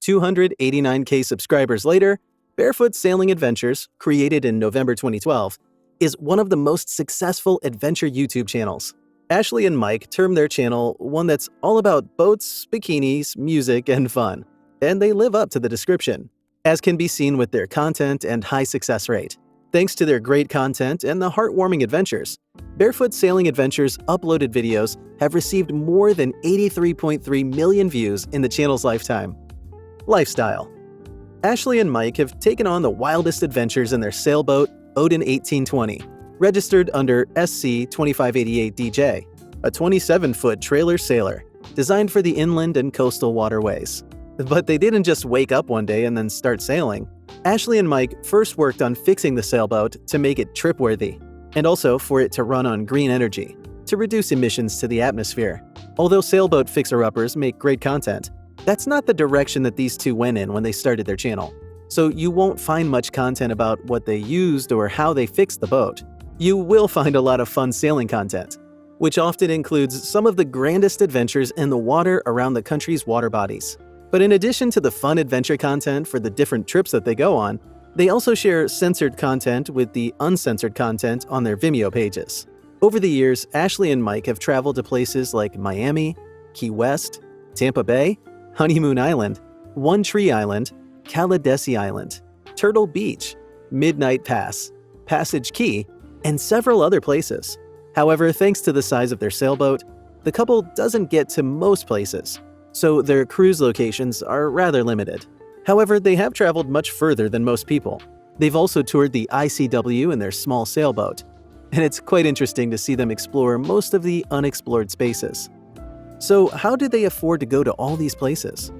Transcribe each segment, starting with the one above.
289K subscribers later, Barefoot Sailing Adventures, created in November 2012, is one of the most successful adventure YouTube channels. Ashley and Mike term their channel one that's all about boats, bikinis, music, and fun, and they live up to the description, as can be seen with their content and high success rate. Thanks to their great content and the heartwarming adventures, Barefoot Sailing Adventures' uploaded videos have received more than 83.3 million views in the channel's lifetime. Lifestyle. Ashley and Mike have taken on the wildest adventures in their sailboat, Odin 1820, registered under SC 2588DJ, a 27-foot trailer sailer designed for the inland and coastal waterways. But they didn't just wake up one day and then start sailing. Ashley and Mike first worked on fixing the sailboat to make it trip-worthy, and also for it to run on green energy, to reduce emissions to the atmosphere. Although sailboat fixer-uppers make great content, that's not the direction that these two went in when they started their channel. So you won't find much content about what they used or how they fixed the boat. You will find a lot of fun sailing content, which often includes some of the grandest adventures in the water around the country's water bodies. But in addition to the fun adventure content for the different trips that they go on, they also share censored content with the uncensored content on their Vimeo pages. Over the years, Ashley and Mike have traveled to places like Miami, Key West, Tampa Bay, Honeymoon Island, One Tree Island, Caladesi Island, Turtle Beach, Midnight Pass, Passage Key, and several other places. However, thanks to the size of their sailboat, the couple doesn't get to most places, so their cruise locations are rather limited. However, they have traveled much further than most people. They've also toured the ICW in their small sailboat, and it's quite interesting to see them explore most of the unexplored spaces. So how did they afford to go to all these places?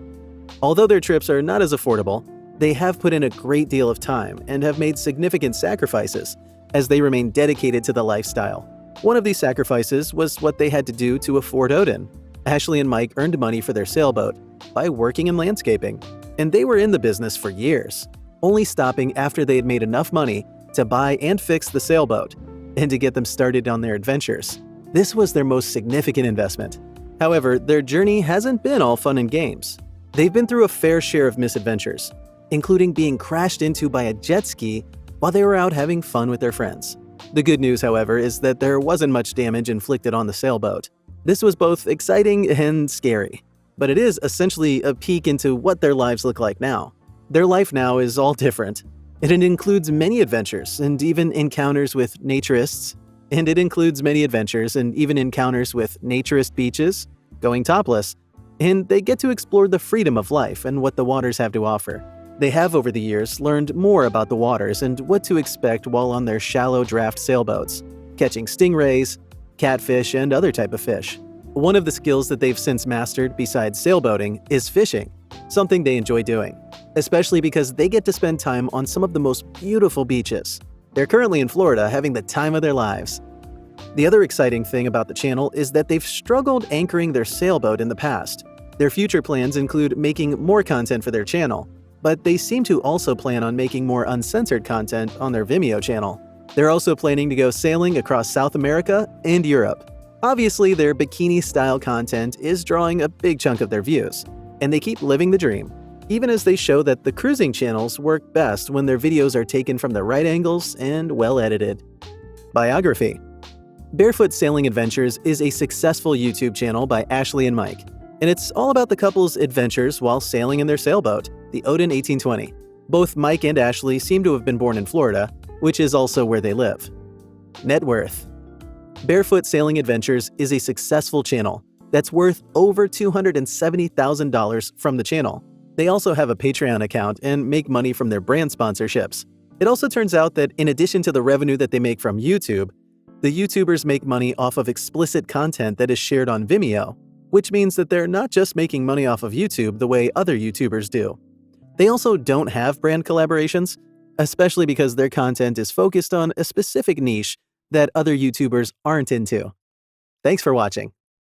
Although their trips are not as affordable, they have put in a great deal of time and have made significant sacrifices as they remain dedicated to the lifestyle. One of these sacrifices was what they had to do to afford Odin. Ashley and Mike earned money for their sailboat by working in landscaping, and they were in the business for years, only stopping after they had made enough money to buy and fix the sailboat and to get them started on their adventures. This was their most significant investment. However, their journey hasn't been all fun and games. They've been through a fair share of misadventures, including being crashed into by a jet ski while they were out having fun with their friends. The good news, however, is that there wasn't much damage inflicted on the sailboat. This was both exciting and scary, but it is essentially a peek into what their lives look like now. Their life now is all different, and it includes many adventures and even encounters with naturists, naturist beaches, going topless, and they get to explore the freedom of life and what the waters have to offer. They have over the years learned more about the waters and what to expect while on their shallow draft sailboats, catching stingrays, catfish, and other type of fish. One of the skills that they've since mastered besides sailboating is fishing, something they enjoy doing, especially because they get to spend time on some of the most beautiful beaches. They're currently in Florida having the time of their lives. The other exciting thing about the channel is that they've struggled anchoring their sailboat in the past. Their future plans include making more content for their channel, but they seem to also plan on making more uncensored content on their Vimeo channel. They're also planning to go sailing across South America and Europe. Obviously, their bikini-style content is drawing a big chunk of their views, and they keep living the dream, even as they show that the cruising channels work best when their videos are taken from the right angles and well-edited. Biography. Barefoot Sailing Adventures is a successful YouTube channel by Ashley and Mike, and it's all about the couple's adventures while sailing in their sailboat, the Odin 1820. Both Mike and Ashley seem to have been born in Florida, which is also where they live. Net worth. Barefoot Sailing Adventures is a successful channel that's worth over $270,000 from the channel. They also have a Patreon account and make money from their brand sponsorships. It also turns out that in addition to the revenue that they make from YouTube, the YouTubers make money off of explicit content that is shared on Vimeo, which means that they're not just making money off of YouTube the way other YouTubers do. They also don't have brand collaborations, especially because their content is focused on a specific niche that other YouTubers aren't into. Thanks for watching.